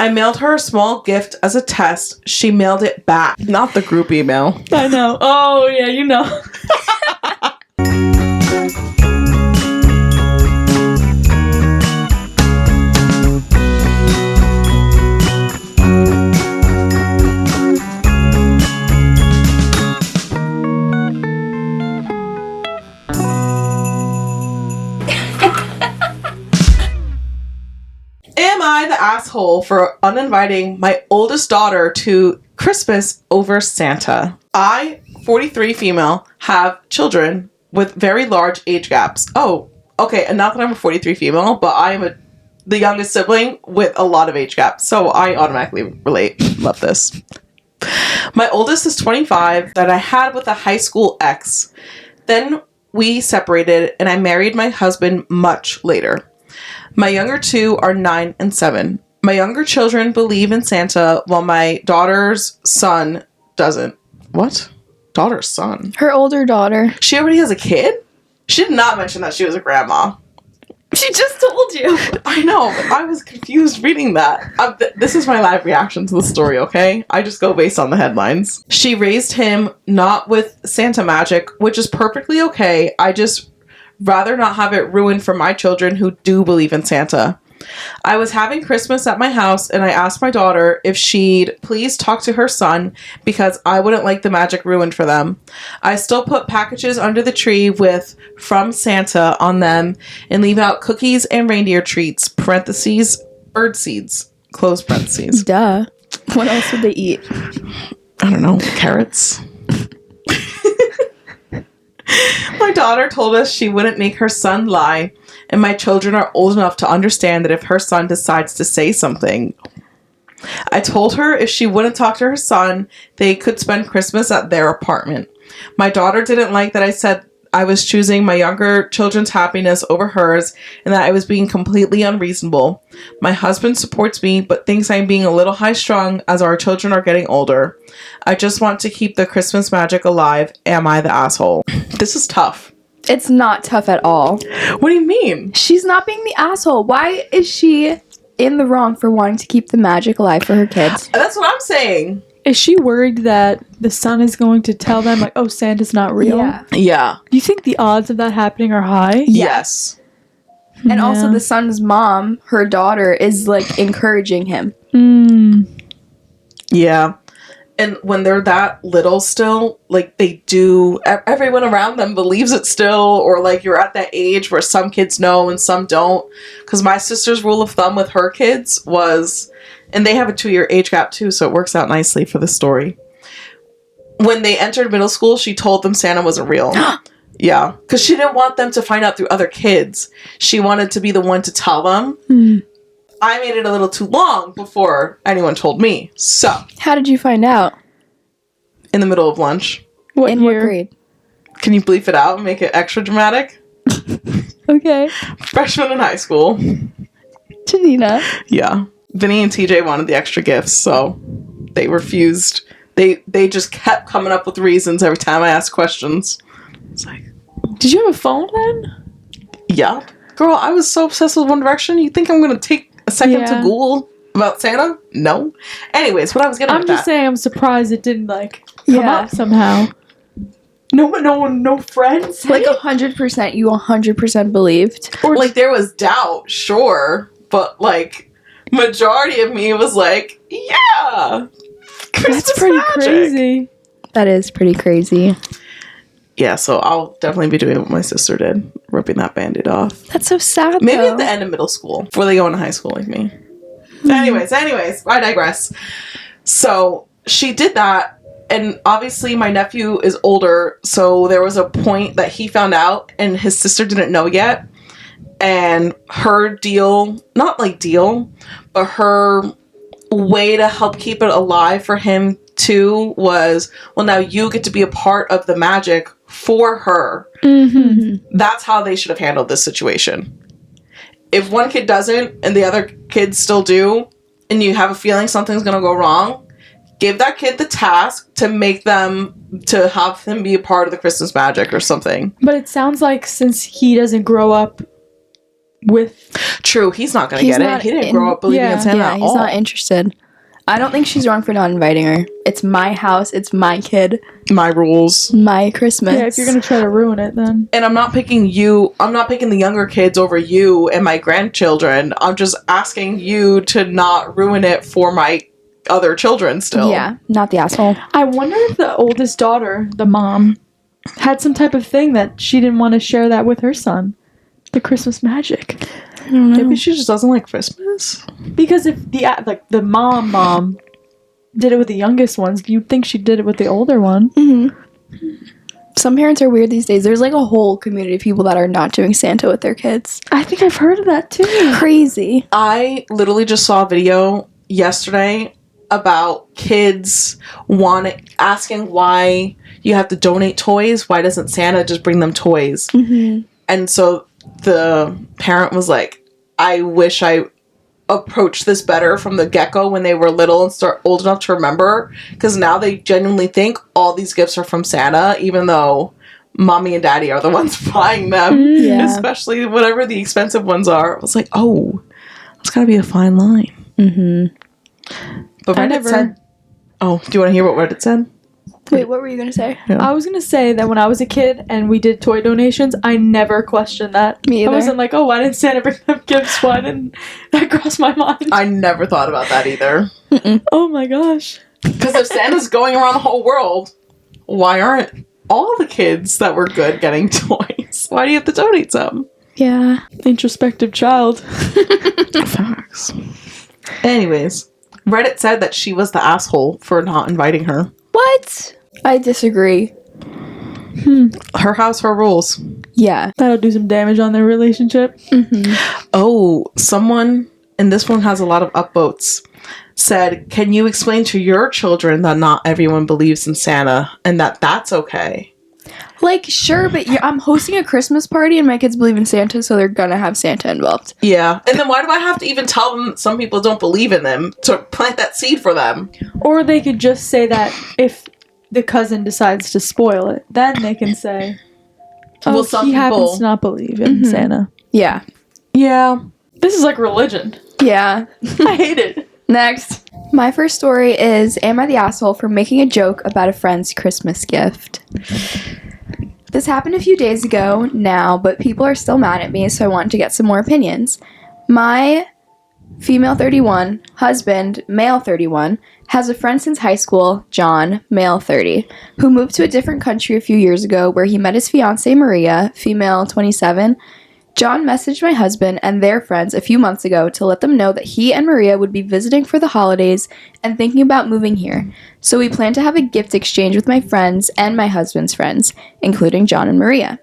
I mailed her a small gift as a test. She mailed it back. Not the group email. I know. Oh, yeah, you know. Am I the asshole for uninviting my oldest daughter to Christmas over Santa? I, 43 female, have children with very large age gaps. Oh, okay, and not that I'm a 43 female, but I am the youngest sibling with a lot of age gaps, so I automatically relate. Love this. My oldest is 25 that I had with a high school ex. Then we separated and I married my husband much later. My younger two are 9 and 7. My younger children believe in Santa while my daughter's son doesn't. What? Daughter's son? Her older daughter. She already has a kid? She did not mention that she was a grandma. She just told you. I know, but I was confused reading that. This is my live reaction to the story, okay? I just go based on the headlines. She raised him not with Santa magic, which is perfectly okay. I just rather not have it ruined for my children who do believe in Santa. I was having Christmas at my house and I asked my daughter if she'd please talk to her son because I wouldn't like the magic ruined for them. I still put packages under the tree with "From Santa" on them and leave out cookies and reindeer treats, parentheses, bird seeds, close parentheses. Duh. What else would they eat? I don't know, carrots. My daughter told us she wouldn't make her son lie, and my children are old enough to understand that if her son decides to say something. I told her if she wouldn't talk to her son, they could spend Christmas at their apartment. My daughter didn't like that I said I was choosing my younger children's happiness over hers and that I was being completely unreasonable. My husband supports me but thinks I'm being a little high-strung as our children are getting older. I just want to keep the Christmas magic alive. Am I the asshole? This is tough. It's not tough at all. What do you mean? She's not being the asshole. Why is she in the wrong for wanting to keep the magic alive for her kids? That's what I'm saying. Is she worried that the son is going to tell them, like, oh, Santa's not real? Yeah. Do you think the odds of that happening are high? Yes. And also the son's mom, her daughter, is, like, encouraging him. Yeah. And when they're that little still, like, they do, everyone around them believes it still, or, like, you're at that age where some kids know and some don't. Because my sister's rule of thumb with her kids was, and they have a 2-year age gap, too, so it works out nicely for the story. When they entered middle school, she told them Santa wasn't real. Yeah. Because she didn't want them to find out through other kids. She wanted to be the one to tell them. I made it a little too long before anyone told me. So, How did you find out? in the middle of lunch. What In year? what grade? Can you bleep it out and make it extra dramatic? Okay. Freshman in high school. Janina. Yeah. Vinny and TJ wanted the extra gifts, so they refused. They just kept coming up with reasons every time I asked questions. It's like, Did you have a phone then? yeah. Girl, I was so obsessed with One Direction. You think I'm going to take a second to Google about Santa? No. Anyways, what I was getting I'm at just that. saying I'm surprised it didn't, like, come Yeah. up somehow. No friends? Like 100%, you 100% believed. Or Like, there was doubt, sure. But, like, majority of me was like, yeah. Christmas that's pretty magic. crazy. That is pretty crazy. Yeah, so I'll definitely be doing what my sister did, ripping that Band-Aid off. That's so sad, Maybe though. at the end of middle school, before they go into high school like me. Anyways, I digress. So she did that, and obviously my nephew is older, so there was a point that he found out, and his sister didn't know yet. And her deal, not like deal, but her way to help keep it alive for him too was, well, now you get to be a part of the magic for her. That's how they should have handled this situation. If one kid doesn't and the other kids still do, and you have a feeling something's going to go wrong, give that kid the task to have him be a part of the Christmas magic or something. But it sounds like since he doesn't grow up with. True, he's not gonna He's get it. not He didn't in- grow up believing in Yeah. Santa at he's all. not interested. I don't think she's wrong for not inviting her. It's my house. It's my kid. My rules. My Christmas. Yeah, if you're gonna try to ruin it, then And I'm not picking you. I'm not picking the younger kids over you and my grandchildren. I'm just asking you to not ruin it for my other children still. Yeah, not the asshole. I wonder if the oldest daughter, the mom, had some type of thing that she didn't want to share that with her son. The Christmas magic. I don't know. Maybe she just doesn't like Christmas. Because if the mom did it with the youngest ones, you'd think she did it with the older one. Some parents are weird these days. There's like a whole community of people that are not doing Santa with their kids. I think I've heard of that too. Crazy. I literally just saw a video yesterday about kids asking why you have to donate toys. Why doesn't Santa just bring them toys? Mm-hmm. And so the parent was like, I wish I approached this better from the get-go when they were little and start old enough to remember, because now they genuinely think all these gifts are from Santa, even though mommy and daddy are the ones buying them. Yeah. Especially whatever the expensive ones are. I was like, oh, that's gotta be a fine line. Mm-hmm. But I Reddit never- said, oh, do you want to hear what Reddit said? Wait, what were you gonna say? Yeah. I was gonna say that when I was a kid and we did toy donations, I never questioned that. Me either. I wasn't like, oh, why didn't Santa bring them gifts? Why didn't that cross my mind? I never thought about that either. Oh my gosh. Because if Santa's going around the whole world, why aren't all the kids that were good getting toys? Why do you have to donate some? Yeah. Introspective child. Facts. Anyways, Reddit said that she was the asshole for not inviting her. What? I disagree. Her house, her rules. Yeah. That'll do some damage on their relationship. Mm-hmm. Oh, someone, and this one has a lot of upvotes, said, can you explain to your children that not everyone believes in Santa and that that's okay? Like, sure, but I'm hosting a Christmas party and my kids believe in Santa, so they're gonna have Santa involved. Yeah. And then why do I have to even tell them that some people don't believe in them to plant that seed for them? Or they could just say that if the cousin decides to spoil it, then they can say, oh, Well, some he happens people- to not believe in Mhm. Santa. Yeah. Yeah. This is like religion. Yeah. I hate it. Next. My first story is, am I the asshole for making a joke about a friend's Christmas gift? This happened a few days ago now, but people are still mad at me, so I wanted to get some more opinions. My female 31 husband, male 31, has a friend since high school, John, male 30, who moved to a different country a few years ago where he met his fiancée, Maria, female 27. John messaged my husband and their friends a few months ago to let them know that he and Maria would be visiting for the holidays and thinking about moving here. So we plan to have a gift exchange with my friends and my husband's friends, including John and Maria.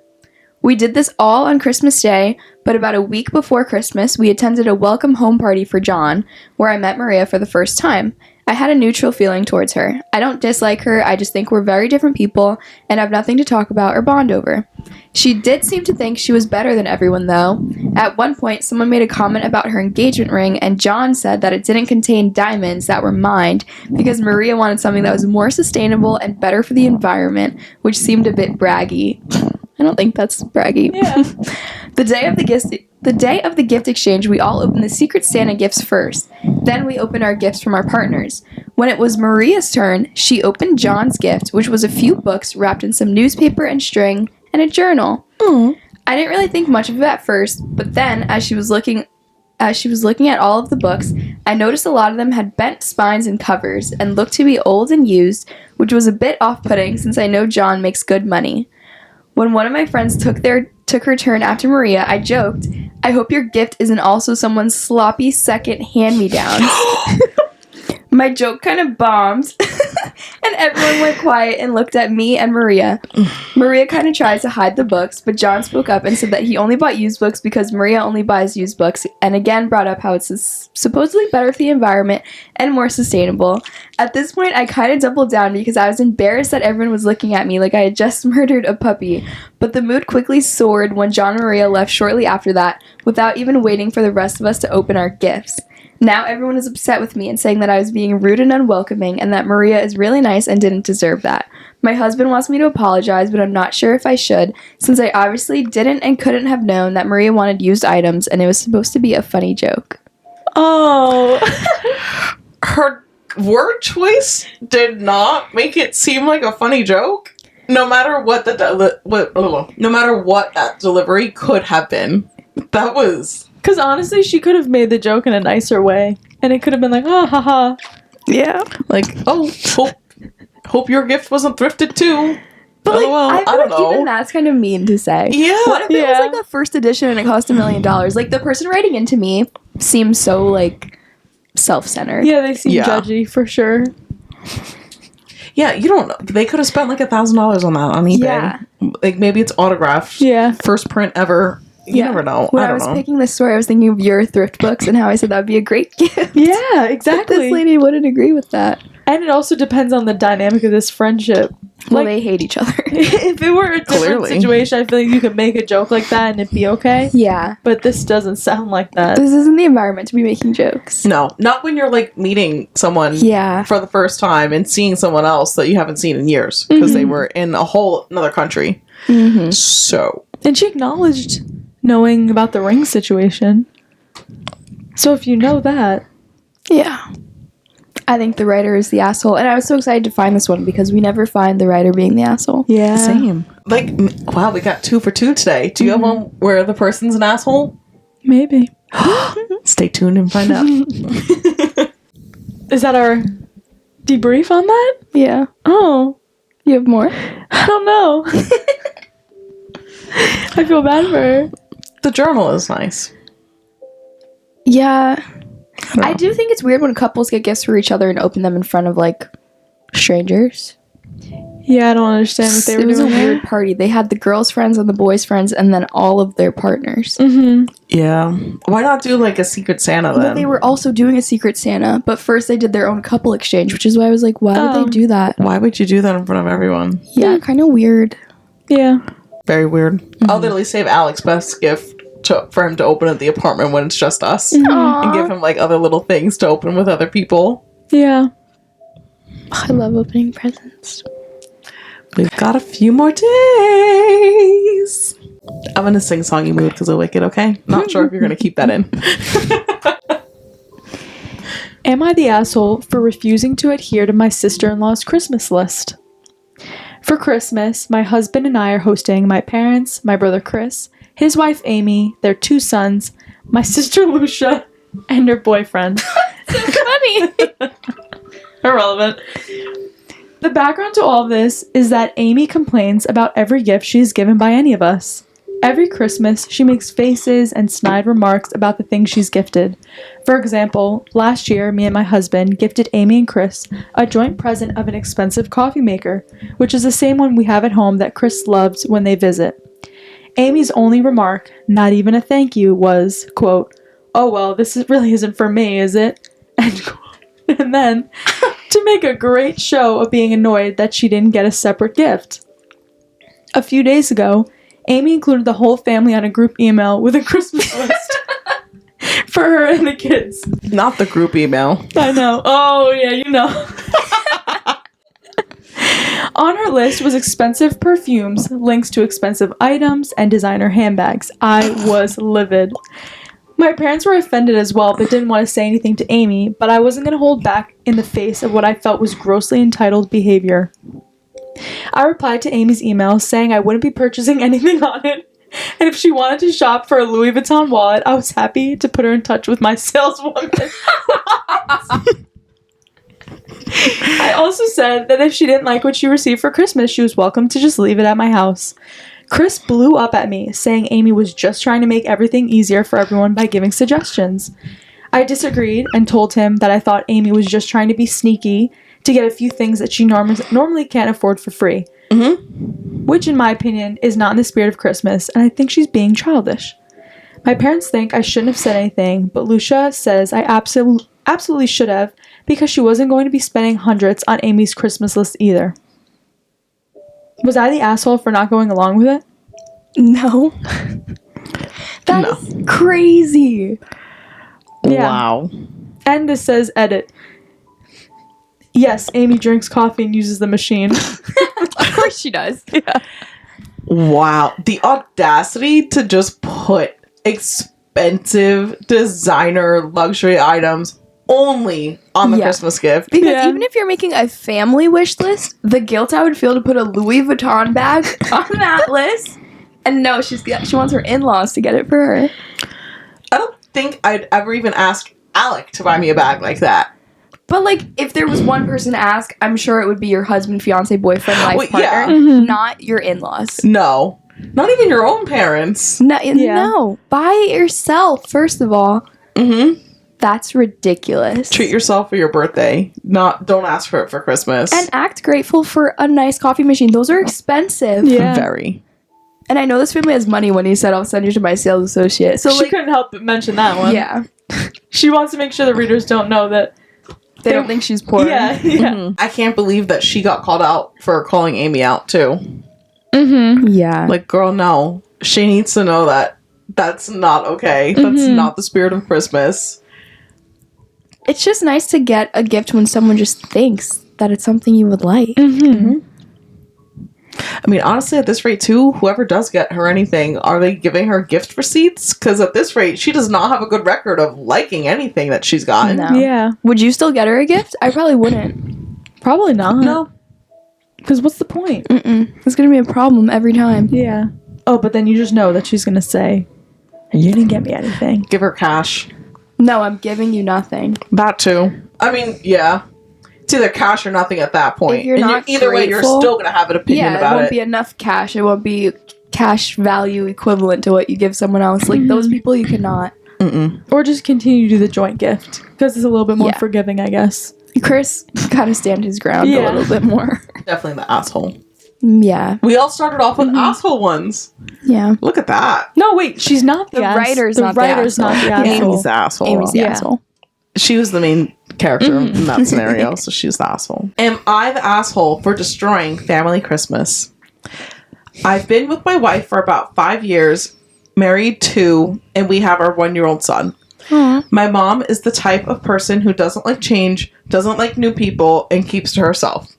We did this all on Christmas Day, but about a week before Christmas, we attended a welcome home party for John, where I met Maria for the first time. I had a neutral feeling towards her. I don't dislike her, I just think we're very different people and have nothing to talk about or bond over. She did seem to think she was better than everyone, though. At one point, someone made a comment about her engagement ring, and John said that it didn't contain diamonds that were mined because Maria wanted something that was more sustainable and better for the environment, which seemed a bit braggy. I don't think that's braggy. Yeah. The day of the gift exchange, we all opened the Secret Santa gifts first. Then we opened our gifts from our partners. When it was Maria's turn, she opened John's gift, which was a few books wrapped in some newspaper and string and a journal. I didn't really think much of it at first, but then as she was looking at all of the books, I noticed a lot of them had bent spines and covers and looked to be old and used, which was a bit off-putting since I know John makes good money. When one of my friends took her turn after Maria, I joked, I hope your gift isn't also someone's sloppy second hand-me-downs. My joke kind of bombed, and everyone went quiet and looked at me and Maria. Maria kind of tried to hide the books, but John spoke up and said that he only bought used books because Maria only buys used books, and again brought up how it's supposedly better for the environment and more sustainable. At this point, I kind of doubled down because I was embarrassed that everyone was looking at me like I had just murdered a puppy, but the mood quickly soared when John and Maria left shortly after that, without even waiting for the rest of us to open our gifts. Now everyone is upset with me and saying that I was being rude and unwelcoming and that Maria is really nice and didn't deserve that. My husband wants me to apologize, but I'm not sure if I should, since I obviously didn't and couldn't have known that Maria wanted used items and it was supposed to be a funny joke. Oh. Her word choice did not make it seem like a funny joke. No matter what no matter what that delivery could have been. That was... Because honestly, she could have made the joke in a nicer way. And it could have been like, oh, haha. Yeah. Like, oh, hope your gift wasn't thrifted too. But like, I don't know. even that's kind of mean to say. Yeah. What if it was like a first edition and it cost $1 million? Like, the person writing into me seems so, like, self-centered. Yeah, they seem judgy, for sure. Yeah, you don't know. They could have spent like $1,000 on that on eBay. Yeah. Like, maybe it's autographed. Yeah. First print ever. You never know. When I was picking this story, I was thinking of your thrift books and how I said that would be a great gift. Yeah, exactly. But this lady wouldn't agree with that. And it also depends on the dynamic of this friendship. Well, they hate each other. If it were a different situation, I feel like you could make a joke like that and it'd be okay. Yeah. But this doesn't sound like that. This isn't the environment to be making jokes. No, not when you're like meeting someone for the first time and seeing someone else that you haven't seen in years because they were in a whole another country. Mm-hmm. So. And she acknowledged knowing about the ring situation. So if you know that. Yeah. I think the writer is the asshole. And I was so excited to find this one because we never find the writer being the asshole. Yeah. Same. Like, wow, we got 2 for 2 today. Do you have one where the person's an asshole? Maybe. Stay tuned and find out. Is that our debrief on that? Yeah. Oh. You have more? I don't know. I feel bad for her. The journal is nice. Yeah. I do think it's weird when couples get gifts for each other and open them in front of, like, strangers. Yeah, I don't understand what they were doing. It was a weird party. They had the girls' friends and the boys' friends and then all of their partners. Mm-hmm. Yeah. Why not do, like, a Secret Santa, then? Well, they were also doing a Secret Santa, but first they did their own couple exchange, which is why I was like, why would they do that? Why would you do that in front of everyone? Yeah, kind of weird. Yeah. Very weird. I'll literally save Alex best gift for him to open at the apartment when it's just us. Aww. And give him, like, other little things to open with other people. Yeah. I love opening presents. We've got a few more days. I'm going to sing Songy Mood because of Wicked, okay? Not sure if you're going to keep that in. Am I the asshole for refusing to adhere to my sister-in-law's Christmas list? For Christmas, my husband and I are hosting my parents, my brother Chris, his wife Amy, their 2 sons, my sister Lucia, and her boyfriend. So funny. Irrelevant. The background to all of this is that Amy complains about every gift she is given by any of us. Every Christmas, she makes faces and snide remarks about the things she's gifted. For example, last year, me and my husband gifted Amy and Chris a joint present of an expensive coffee maker, which is the same one we have at home that Chris loves when they visit. Amy's only remark, not even a thank you, was, quote, "Oh well, really isn't for me, is it?" End quote. And then, to make a great show of being annoyed that she didn't get a separate gift. A few days ago, Amy included the whole family on a group email with a Christmas list for her and the kids. Not the group email. I know. Oh, yeah, you know. On her list was expensive perfumes, links to expensive items, and designer handbags. I was livid. My parents were offended as well, but didn't want to say anything to Amy, but I wasn't going to hold back in the face of what I felt was grossly entitled behavior. I replied to Amy's email saying I wouldn't be purchasing anything on it, and if she wanted to shop for a Louis Vuitton wallet, I was happy to put her in touch with my saleswoman. I also said that if she didn't like what she received for Christmas, she was welcome to just leave it at my house. Chris blew up at me, saying Amy was just trying to make everything easier for everyone by giving suggestions. I disagreed and told him that I thought Amy was just trying to be sneaky to get a few things that she normally can't afford for free. Mm-hmm. Which, in my opinion, is not in the spirit of Christmas, and I think she's being childish. My parents think I shouldn't have said anything, but Lucia says I absolutely should have, because she wasn't going to be spending hundreds on Amy's Christmas list either. Was I the asshole for not going along with it? No. That's crazy. Yeah. Wow. And this says edit. Yes, Amy drinks coffee and uses the machine. Of course she does. Yeah. Wow. The audacity to just put expensive designer luxury items only on the Yeah. Christmas gift. Because Yeah. even if you're making a family wish list, the guilt I would feel to put a Louis Vuitton bag on that list. And no, she wants her in-laws to get it for her. I don't think I'd ever even ask Alec to buy me a bag like that. But, like, if there was one person to ask, I'm sure it would be your husband, fiance, boyfriend, life Well, partner, yeah. Mhm. not your in-laws. No. Not even your own parents. No, Yeah. no, buy it yourself, first of all. Mm-hmm. That's ridiculous. Treat yourself for your birthday. Don't ask for it for Christmas. And act grateful for a nice coffee machine. Those are expensive. Yeah. Very. And I know this family has money when he said, I'll send you to my sales associate. So, She like, couldn't help but mention that one. yeah. She wants to make sure the readers don't know that. They don't think she's poor. Yeah. Mhm. I can't believe that she got called out for calling Amy out, too. Mm-hmm. Yeah. Like, girl, no. She needs to know that that's not okay. That's Mhm. not the spirit of Christmas. It's just nice to get a gift when someone just thinks that it's something you would like. Mm-hmm. I mean, honestly, at this rate, too, whoever does get her anything, are they giving her gift receipts? Because at this rate, she does not have a good record of liking anything that she's gotten. No. Yeah. Would you still get her a gift? I probably wouldn't. Probably not. No. Because what's the point? Mm-mm. It's going to be a problem every time. Yeah. Oh, but then you just know that she's going to say, you didn't get me anything. Give her cash. No, I'm giving you nothing. That, too. I mean, yeah. It's either cash or nothing at that point. If you're And not either way, you're grateful- still going to have an opinion Yeah, it about won't it. be enough cash. It won't be cash value equivalent to what you give someone else. Like, those people you cannot. Mm-mm. Or just continue to do the joint gift. Because it's a little bit more Yeah. forgiving, I guess. Chris kind of stand his ground Yeah. a little bit more. Definitely the asshole. Yeah. We all started off with asshole ones. Yeah. Look at that. No, wait. She's not the The ass. writer's the not the writer's not the asshole. asshole. Amy's the asshole. Amy's the Yeah. asshole. She was the main character in that scenario, so she's the asshole. Am I the asshole for destroying family Christmas? I've been with my wife for about 5 years, married 2, and we have our 1-year-old son. Aw. My mom is the type of person who doesn't like change, doesn't like new people, and keeps to herself.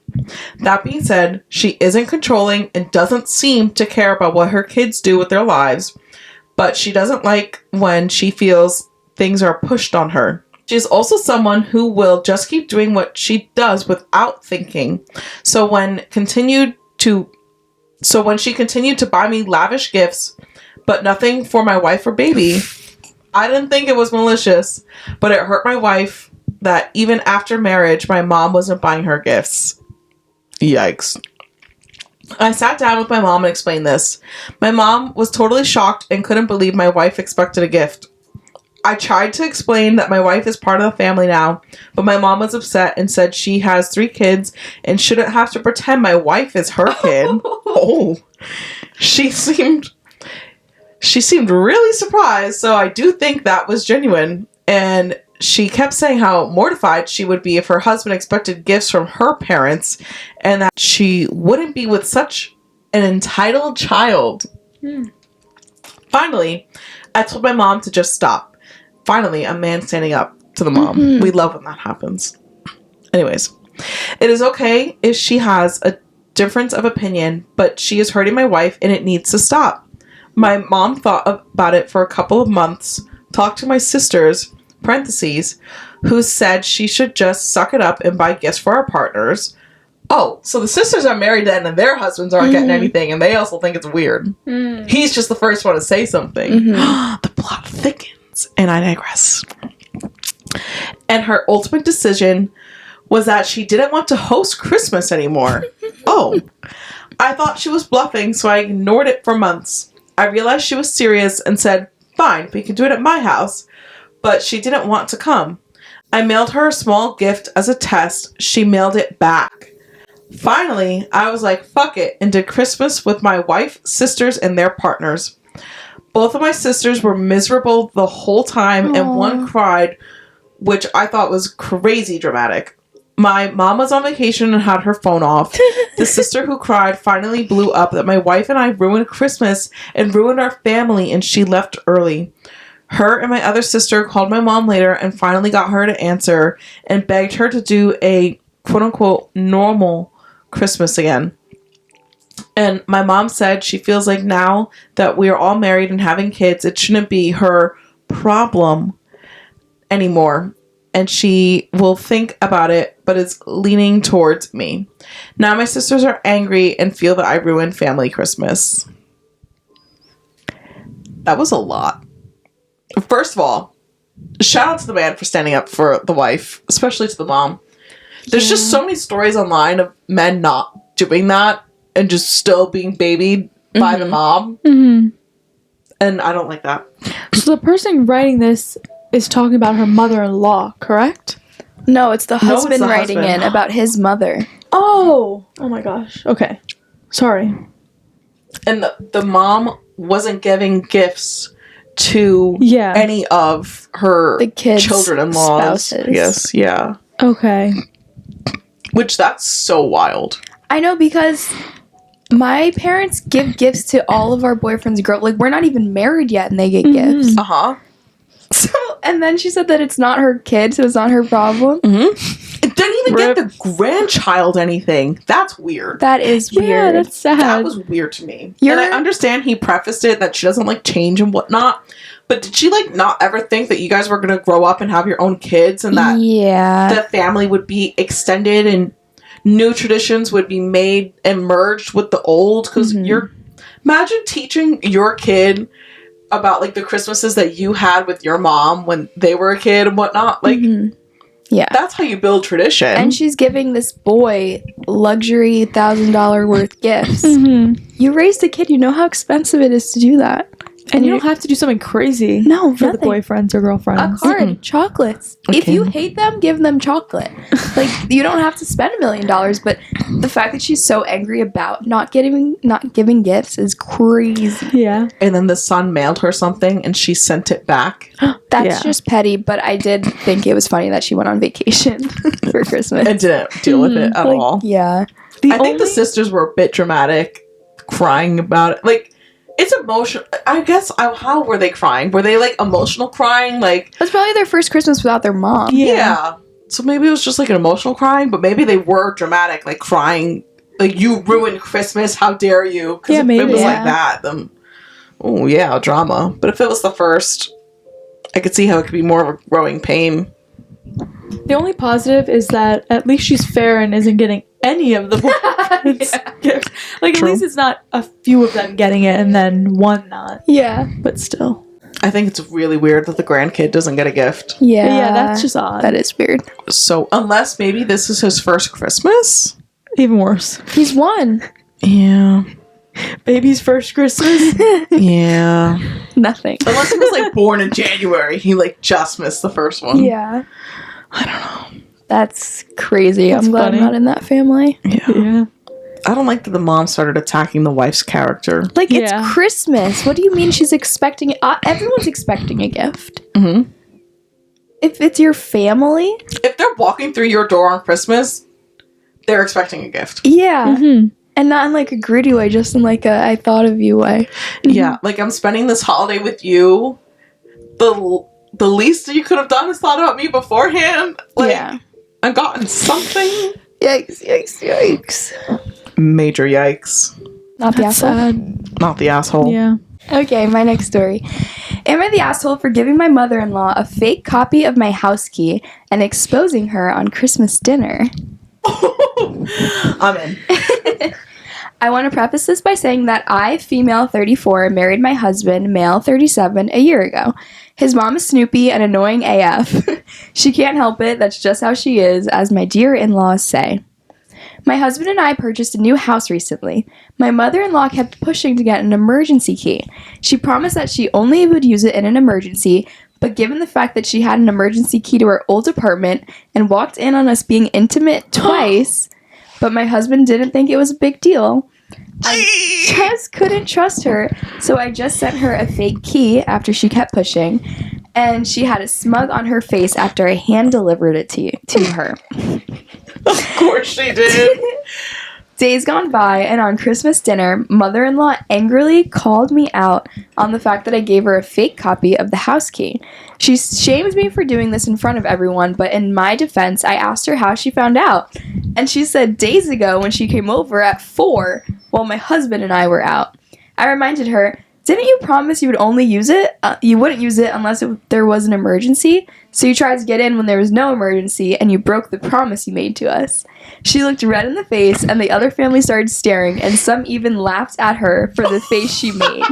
That being said, she isn't controlling and doesn't seem to care about what her kids do with their lives, but she doesn't like when she feels things are pushed on her. She's also someone who will just keep doing what she does without thinking. So when she continued to buy me lavish gifts, but nothing for my wife or baby, I didn't think it was malicious, but it hurt my wife that even after marriage, my mom wasn't buying her gifts. Yikes. I sat down with my mom and explained this. My mom was totally shocked and couldn't believe my wife expected a gift. I tried to explain that my wife is part of the family now, but my mom was upset and said she has 3 kids and shouldn't have to pretend my wife is her kid. Oh. She seemed really surprised, so I do think that was genuine. And she kept saying how mortified she would be if her husband expected gifts from her parents and that she wouldn't be with such an entitled child. Finally, I told my mom to just stop. Finally, a man standing up to the mom. Mhm. We love when that happens. Anyways, it is okay if she has a difference of opinion, but she is hurting my wife and it needs to stop. My mom thought about it for a couple of months, talked to my sisters, parentheses, who said she should just suck it up and buy gifts for our partners. Oh, so the sisters are married then and their husbands aren't getting anything and they also think it's weird. He's just the first one to say something. The plot thickens. And I digress. And her ultimate decision was that she didn't want to host Christmas anymore. Oh. I thought she was bluffing, so I ignored it for months. I realized she was serious and said, fine, we can do it at my house. But she didn't want to come. I mailed her a small gift as a test. She mailed it back. Finally, I was like, fuck it, and did Christmas with my wife, sisters, and their partners. Both of my sisters were miserable the whole time, and one cried, which I thought was crazy dramatic. My mom was on vacation and had her phone off. The sister who cried finally blew up that my wife and I ruined Christmas and ruined our family, and she left early. Her and my other sister called my mom later and finally got her to answer and begged her to do a quote-unquote normal Christmas again. And my mom said she feels like now that we are all married and having kids, it shouldn't be her problem anymore. And she will think about it, but is leaning towards me. Now my sisters are angry and feel that I ruined family Christmas. That was a lot. First of all, shout out to the man for standing up for the wife, especially to the mom. There's just so many stories online of men not doing that and just still being babied by the mom. Mm-hmm. And I don't like that. So the person writing this is talking about her mother-in-law, correct? No, it's the husband writing in about his mother. Oh my gosh. Okay. Sorry. And the mom wasn't giving gifts to any of her the kids' children-in-laws. spouses. Yes, yeah. Okay. Which, that's so wild. I know, because my parents give gifts to all of our boyfriends' girls. Like, we're not even married yet, and they get gifts. Uh-huh. So, and then she said that it's not her kid, so it's not her problem. Mm-hmm. It didn't even get the grandchild anything. That's weird. That is weird. Yeah, that's sad. That was weird to me. And I understand he prefaced it that she doesn't like change and whatnot. But did she like not ever think that you guys were going to grow up and have your own kids and that the family would be extended and new traditions would be made and merged with the old? Because imagine teaching your kid about like the Christmases that you had with your mom when they were a kid and whatnot. Like, that's how you build tradition. And she's giving this boy luxury $1,000 worth gifts. You raised a kid, you know how expensive it is to do that. And you don't have to do something crazy for the boyfriends or girlfriends. A card, chocolates. Okay. If you hate them, give them chocolate. Like, you don't have to spend $1 million, but the fact that she's so angry about not giving gifts is crazy. Yeah. And then the son mailed her something and she sent it back. That's just petty, but I did think it was funny that she went on vacation for Christmas. And didn't deal with it at all. Yeah. I think the sisters were a bit dramatic, crying about it. Like, it's emotional. I guess, how were they crying? Were they, like, emotional crying? Like, it was probably their first Christmas without their mom. Yeah. So maybe it was just, like, an emotional crying, but maybe they were dramatic, like, crying. Like, you ruined Christmas, how dare you? Because if it was like that, then, drama. But if it was the first, I could see how it could be more of a growing pain. The only positive is that at least she's fair and isn't getting any of the gifts. Like, at least it's not a few of them getting it and then one not. Yeah. But still. I think it's really weird that the grandkid doesn't get a gift. Yeah. Yeah, that's just odd. That is weird. So, unless maybe this is his first Christmas? Even worse. He's one. Yeah. Baby's first Christmas? Yeah. Nothing. Unless he was, like, born in January. He, like, just missed the first one. Yeah. I don't know. That's crazy. That's I'm glad funny. I'm not in that family. Yeah. I don't like that the mom started attacking the wife's character. Like, it's Christmas. What do you mean she's expecting it? Everyone's expecting a gift. Mm-hmm. If it's your family. If they're walking through your door on Christmas, they're expecting a gift. Yeah. Mm-hmm. And not in, like, a greedy way, just in, like, a I thought of you way. Yeah. Like, I'm spending this holiday with you. The least you could have done is thought about me beforehand. Like, I've gotten something. Yikes, yikes, yikes. Major yikes. Not the asshole. Sad. Not the asshole. Yeah. Okay, my next story. Am I the asshole for giving my mother-in-law a fake copy of my house key and exposing her on Christmas dinner? I'm in. I want to preface this by saying that I, female 34, married my husband, male 37, a year ago. His mom is Snoopy and annoying AF. She can't help it, that's just how she is, as my dear in-laws say. My husband and I purchased a new house recently. My mother-in-law kept pushing to get an emergency key. She promised that she only would use it in an emergency, but given the fact that she had an emergency key to her old apartment and walked in on us being intimate twice, but my husband didn't think it was a big deal, I just couldn't trust her, so I just sent her a fake key after she kept pushing, and she had a smug on her face after I hand-delivered it to her. Of course she did. Days gone by, and on Christmas dinner, mother-in-law angrily called me out on the fact that I gave her a fake copy of the house key. She shamed me for doing this in front of everyone, but in my defense, I asked her how she found out. And she said days ago when she came over at 4 while my husband and I were out. I reminded her, didn't you promise you would only use it? You wouldn't use it unless there was an emergency. So you tried to get in when there was no emergency, and you broke the promise you made to us. She looked red in the face, and the other family started staring, and some even laughed at her for the face she made.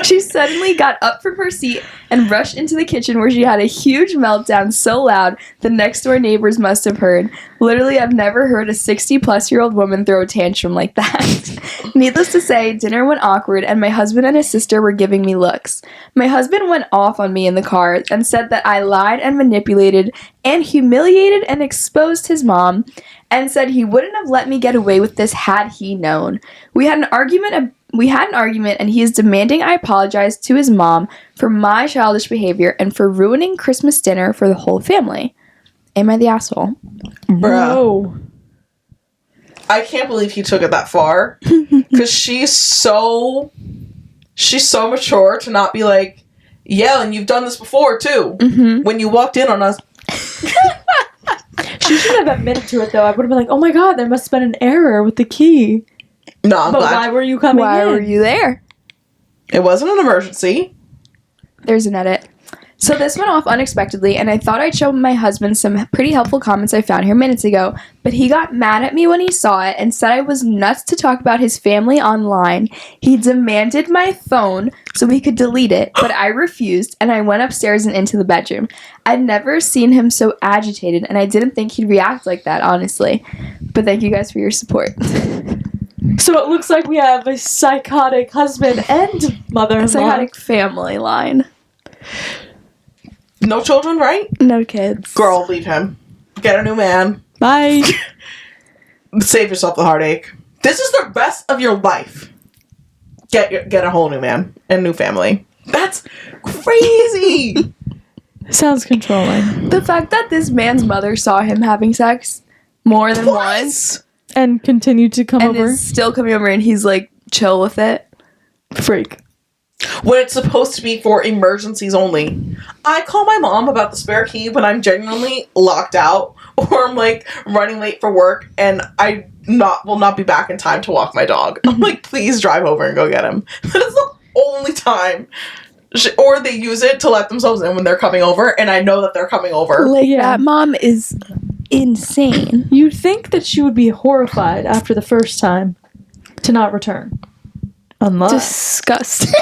She suddenly got up from her seat and rushed into the kitchen where she had a huge meltdown so loud the next door neighbors must have heard. Literally, I've never heard a 60-plus-year-old woman throw a tantrum like that. Needless to say, dinner went awkward and my husband and his sister were giving me looks. My husband went off on me in the car and said that I lied and manipulated and humiliated and exposed his mom and said he wouldn't have let me get away with this had he known. We had an argument and he is demanding I apologize to his mom for my childish behavior and for ruining Christmas dinner for the whole family. Am I the asshole? Bruh. I can't believe he took it that far. Because she's so mature to not be like, yeah, and you've done this before too. Mm-hmm. When you walked in on us. She should have admitted to it, though. I would have been like, oh my god, there must have been an error with the key. No, I'm but glad. why were you coming in? Why were you there? It wasn't an emergency. There's an edit. So this went off unexpectedly, and I thought I'd show my husband some pretty helpful comments I found here minutes ago, but he got mad at me when he saw it and said I was nuts to talk about his family online. He demanded my phone so we could delete it, but I refused, and I went upstairs and into the bedroom. I'd never seen him so agitated, and I didn't think he'd react like that, honestly. But thank you guys for your support. So it looks like we have a psychotic husband and mother-in-law. Psychotic family line. No children, right? No kids. Girl, leave him. Get a new man. Bye. Save yourself the heartache. This is the rest of your life. Get a whole new man and new family. That's crazy. Sounds controlling. The fact that this man's mother saw him having sex more than once And continued to come and over. is still coming over and he's like chill with it. Freak. When it's supposed to be for emergencies only. I call my mom about the spare key when I'm genuinely locked out or I'm like running late for work and I will not be back in time to walk my dog. I'm like, please drive over and go get him. That is the only time. Or they use it to let themselves in when they're coming over and I know that they're coming over. Like, Yeah. that mom is insane. You'd think that she would be horrified after the first time to not return. Unless Disgusting.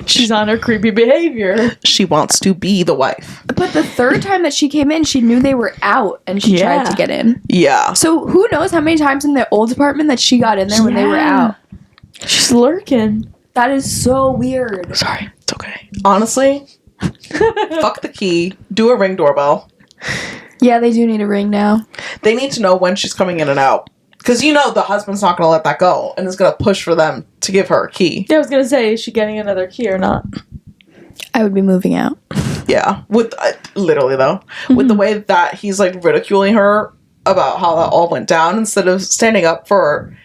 she's on her creepy behavior. She wants to be the wife. But the third time that she came in, she knew they were out and she tried to get in. Yeah. So who knows how many times in the old apartment that she got in there when they were Yeah. out. She's lurking. That is so weird. Sorry. It's okay. Honestly, fuck the key. Do a Ring doorbell. Yeah, they do need a ring now. They need to know when she's coming in and out. Because you know the husband's not going to let that go and is going to push for them to give her a key. Yeah, I was gonna say, is she getting another key or not? I would be moving out. Yeah. With literally, though. With the way that he's like ridiculing her about how that all went down instead of standing up for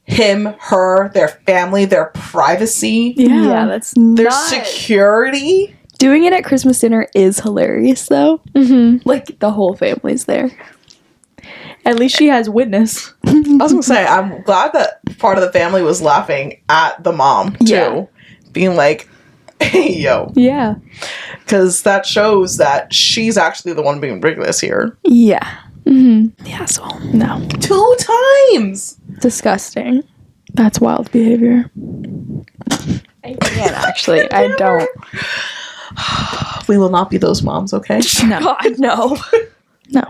him, her, their family, their privacy, Yeah. that's their not... security. Doing it at Christmas dinner is hilarious, though. Mm-hmm. Like, the whole family's there. At least she has witness. I was going to say, I'm glad that part of the family was laughing at the mom, too. Yeah. Being like, hey, yo. Yeah. Because that shows that she's actually the one being ridiculous here. Yeah. Mm-hmm. The asshole. No. 2 times! Disgusting. That's wild behavior. I can't, actually. I don't. We will not be those moms, okay? No. God, no. No.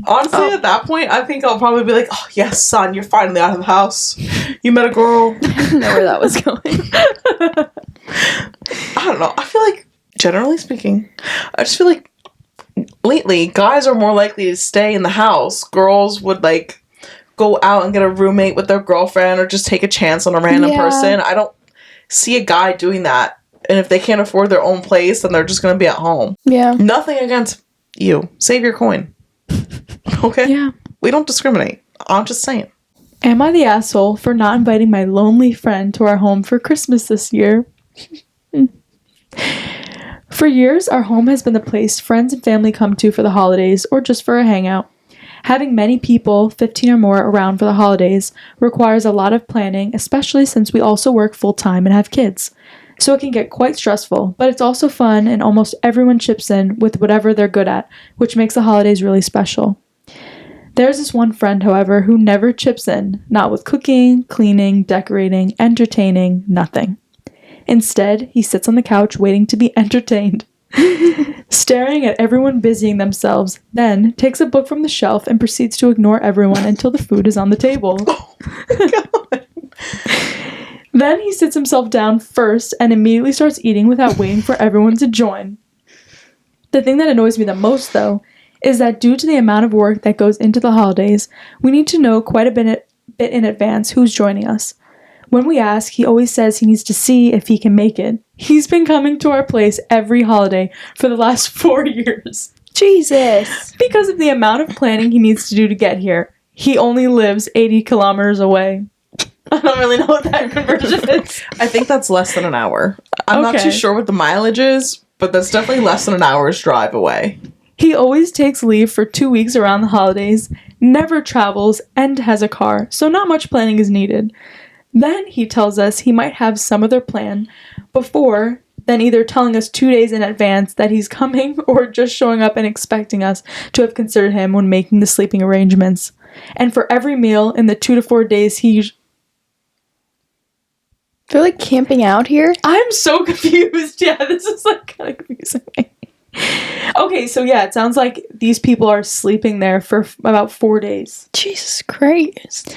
Honestly, at that point, I think I'll probably be like, oh, yes, son, you're finally out of the house. You met a girl. I didn't know where that was going. I don't know. I feel like, generally speaking, I just feel like lately, guys are more likely to stay in the house. Girls would, like, go out and get a roommate with their girlfriend or just take a chance on a random Yeah. person. I don't see a guy doing that. And if they can't afford their own place, then they're just going to be at home. Yeah. Nothing against you. Save your coin. Okay? Yeah. We don't discriminate. I'm just saying. Am I the asshole for not inviting my lonely friend to our home for Christmas this year? For years, our home has been the place friends and family come to for the holidays or just for a hangout. Having many people, 15 or more, around for the holidays requires a lot of planning, especially since we also work full-time and have kids. So it can get quite stressful, but it's also fun and almost everyone chips in with whatever they're good at, which makes the holidays really special. There's this one friend, however, who never chips in, not with cooking, cleaning, decorating, entertaining, nothing. Instead, he sits on the couch waiting to be entertained, staring at everyone busying themselves, then takes a book from the shelf and proceeds to ignore everyone until the food is on the table. Oh my God. Then he sits himself down first and immediately starts eating without waiting for everyone to join. The thing that annoys me the most, though, is that due to the amount of work that goes into the holidays, we need to know quite a bit in advance who's joining us. When we ask, he always says he needs to see if he can make it. He's been coming to our place every holiday for the last 4 years. Jesus. Because of the amount of planning he needs to do to get here. He only lives 80 kilometers away. I don't really know what that conversion is. I think that's less than an hour. I'm not Okay. too sure what the mileage is, but that's definitely less than an hour's drive away. He always takes leave for 2 weeks around the holidays, never travels, and has a car, so not much planning is needed. Then he tells us he might have some other plan before, then either telling us 2 days in advance that he's coming or just showing up and expecting us to have considered him when making the sleeping arrangements. And for every meal in the 2 to 4 days They're like camping out here. I'm so confused. Yeah, this is like kind of confusing me. Okay, so yeah, it sounds like these people are sleeping there for about 4 days. Jesus Christ.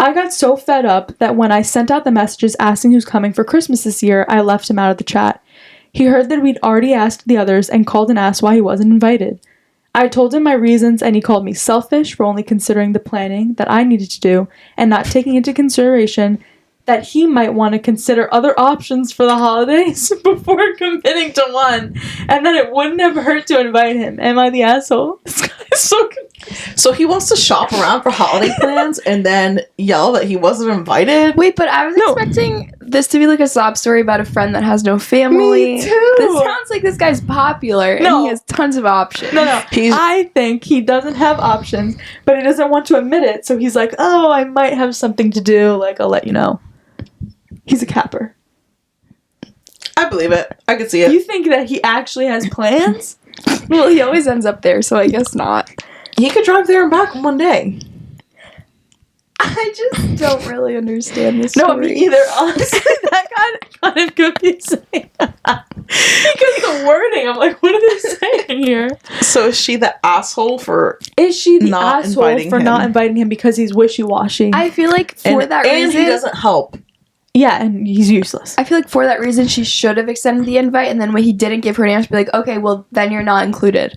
I got so fed up that when I sent out the messages asking who's coming for Christmas this year, I left him out of the chat. He heard that we'd already asked the others and called and asked why he wasn't invited. I told him my reasons and he called me selfish for only considering the planning that I needed to do and not taking into consideration that he might want to consider other options for the holidays before committing to one, and that it wouldn't have hurt to invite him. Am I the asshole? This guy is so confused. So he wants to shop around for holiday plans and then yell that he wasn't invited? Wait, but I was expecting this to be like a sob story about a friend that has no family. Me too. This sounds like this guy's popular and he has tons of options. No. He's- I think he doesn't have options, but he doesn't want to admit it, so he's like, oh, I might have something to do, like, I'll let you know. He's a capper. I believe it. I can see it. You think that he actually has plans? Well, he always ends up there, so I guess not. He could drive there and back in one day. I just don't really understand this No, story. me either. Honestly, that got kind of confusing. Because the wording, I'm like, what are they saying here? So is she the asshole for... Is she the Not asshole inviting for him. not inviting him because he's wishy-washy? I feel like for that and reason... he doesn't help. Yeah, and he's useless. I feel like for that reason, she should have extended the invite, and then when he didn't give her an answer, be like, okay, well, then you're not included.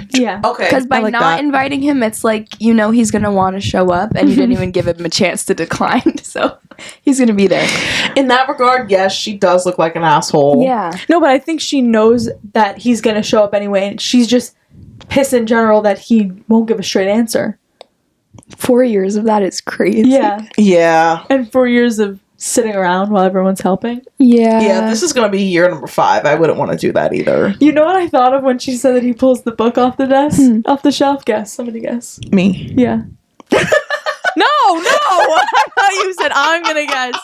Yeah. Okay. Because by I like not that. inviting him, it's like, you know he's going to want to show up, and you didn't even give him a chance to decline, so he's going to be there. In that regard, yes, she does look like an asshole. Yeah. No, but I think she knows that he's going to show up anyway, and she's just pissed in general that he won't give a straight answer. 4 years of that is crazy. Yeah. Yeah. And 4 years of sitting around while everyone's helping. Yeah. Yeah, this is going to be year number 5. I wouldn't want to do that either. You know what I thought of when she said that he pulls the book off the desk? Off the shelf? Guess. Somebody guess. Me. Yeah. No! I thought you said I'm gonna guess.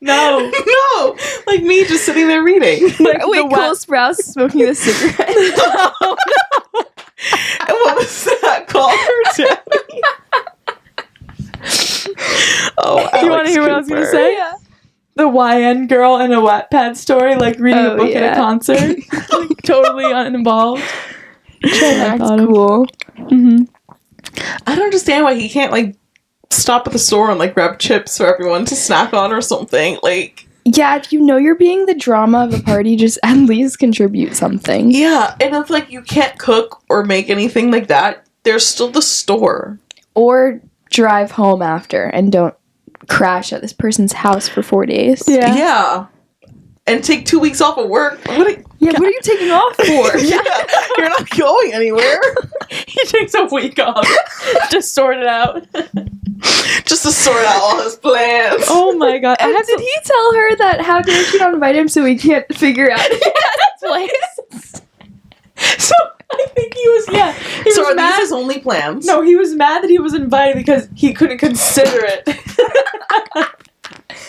No. No! Like me just sitting there reading. Like Wait, the Cole Sprouse smoking a cigarette. And what was that called? Oh, You want to hear what I was going to say? Yeah. The YN girl in a Wattpad story, like reading a Oh, book at yeah. a concert. Like, totally uninvolved. That's thought of. cool. Mm-hmm. I don't understand why he can't, like, stop at the store and, like, grab chips for everyone to snack on or something. Like, Yeah, if you know you're being the drama of a party, just at least contribute something. yeah. And if, like, you can't cook or make anything like that, there's still the store. Or drive home after and don't crash at this person's house for 4 days. Yeah. Yeah. And take 2 weeks off of work. What Yeah, what are you taking off for? yeah. You're not going anywhere. He takes a week off to sort it out. Just to sort out all his plans. Oh my god. And did he tell her that how dare she not invite him so he can't figure out his place? So I think he was He So was are mad. these his only plans? No, he was mad that he was invited because he couldn't consider it.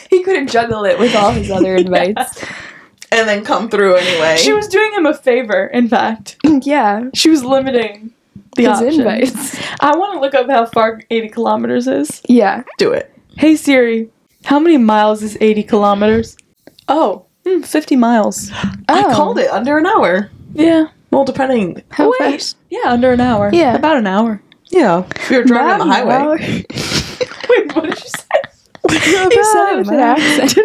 He couldn't juggle it with all his other invites. And then come through anyway. She was doing him a favor, in fact. Yeah. She was limiting the His options. invites. I want to look up how far 80 kilometers is. Yeah. Do it. Hey Siri, how many miles is 80 kilometers? Oh, 50 miles. I called it under an hour. Yeah. Well, depending. How fast? Yeah, under an hour. Yeah. About an hour. Yeah. If you're driving on the highway. Wait, what did you say? He said it with an accent.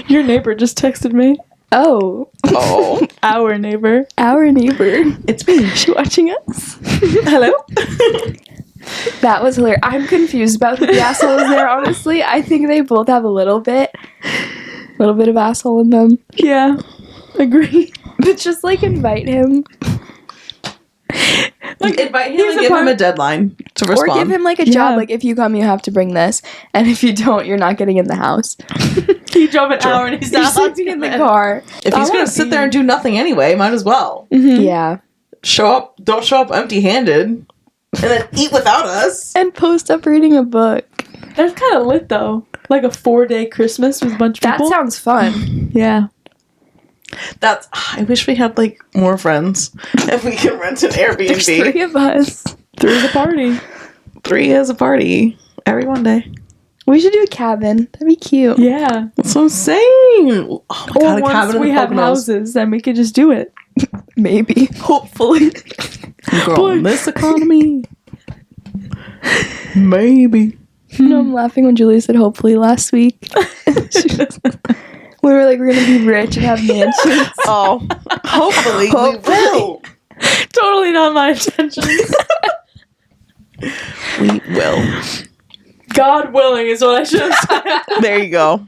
Your neighbor just texted me. Oh. Oh. Our neighbor. Our neighbor. It's me. Is she watching us? Hello? That was hilarious. I'm confused about who the asshole is there, honestly. I think they both have a little bit of asshole in them. Yeah. Agree. But just, like, invite him. Like, invite him and give him a deadline to respond. Or give him, like, a job. Like, if you come, you have to bring this. And if you don't, you're not getting in the house. He drove an hour and he's You're not sleeping in the car. If he's going to sit there and do nothing anyway, might as well. Mm-hmm. Yeah. Don't show up empty-handed. And then eat without us. And post up reading a book. That's kind of lit, though. Like a 4-day Christmas with a bunch of That people. sounds fun. Yeah. I wish we had, like, more friends. If we could rent an Airbnb. There's 3 of us. 3 is a party. 3 is a party. Every one day. We should do a cabin. That'd be cute. Yeah. That's what I'm saying. Oh my God, Or a once cabin in we the have Poconos. houses, then we could just do it. Maybe. Hopefully. Girl, in this economy. Maybe. You know, I'm laughing when Julie said hopefully last week. We were like, we're going to be rich and have mansions. Oh, hopefully we will. Totally not my intention. We will. God willing is what I should have said. There you go.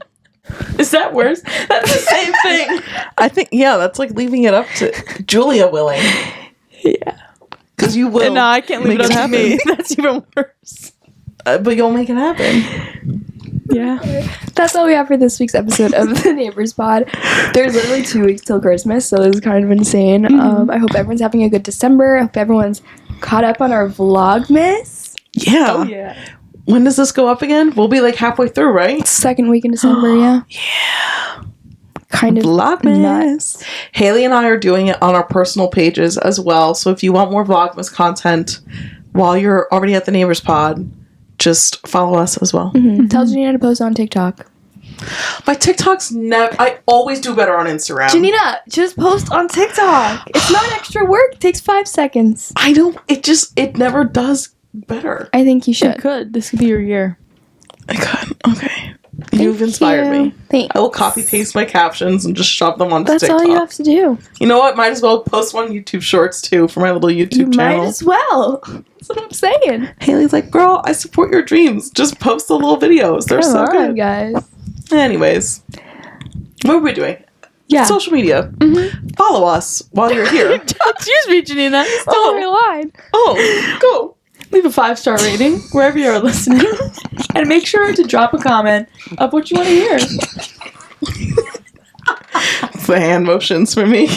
Is that worse? That's the same thing. I think, yeah, that's like leaving it up to Julia willing. Yeah. Because you will. No, I can't leave make it up to me. happen. That's even worse. But you'll make it happen. Yeah. That's all we have for this week's episode of the Neighbors Pod. There's literally 2 weeks till Christmas, so this is kind of insane. Mm-hmm. I hope everyone's having a good December. I hope everyone's caught up on our Vlogmas. Yeah. Oh, yeah. When does this go up again? We'll be like halfway through, right? Second week in December, yeah. Yeah. Kind of Vlogmas. nuts. Haley and I are doing it on our personal pages as well. So if you want more Vlogmas content while you're already at the Neighbors Pod, just follow us as well. Mm-hmm. Tell Janina to post on TikTok. My TikTok's never. I always do better on Instagram. Janina, just post on TikTok. It's not extra work. It takes 5 seconds. I don't. It never does better. I think you You should. could. This could be your year. I could. Okay. You've inspired me. Thanks. I will copy paste my captions and just shove them onto That's TikTok. all you have to do. You know what? Might as well post one YouTube Shorts too for my little YouTube You channel. might as well. That's what I'm saying. Haley's like, girl, I support your dreams. Just post the little videos. They're Come so on, good. guys. Anyways, what are we doing? Yeah. Social media. Mm-hmm. Follow us while you're here. Excuse me, Janina. Still your line. Oh, go. Leave a 5-star rating wherever you're listening. And make sure to drop a comment of what you want to hear. The hand motions for me.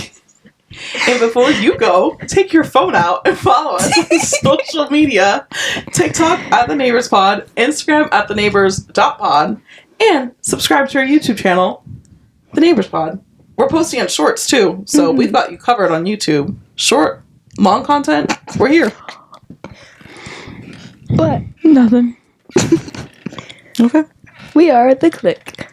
And before you go, take your phone out and follow us on social media. TikTok at The Neighbors Pod, Instagram at theneighbors.pod, and subscribe to our YouTube channel, The Neighbors Pod. We're posting on shorts too, so we've got you covered on YouTube. Short, long content, we're here. But Nothing. Okay. we are The Click.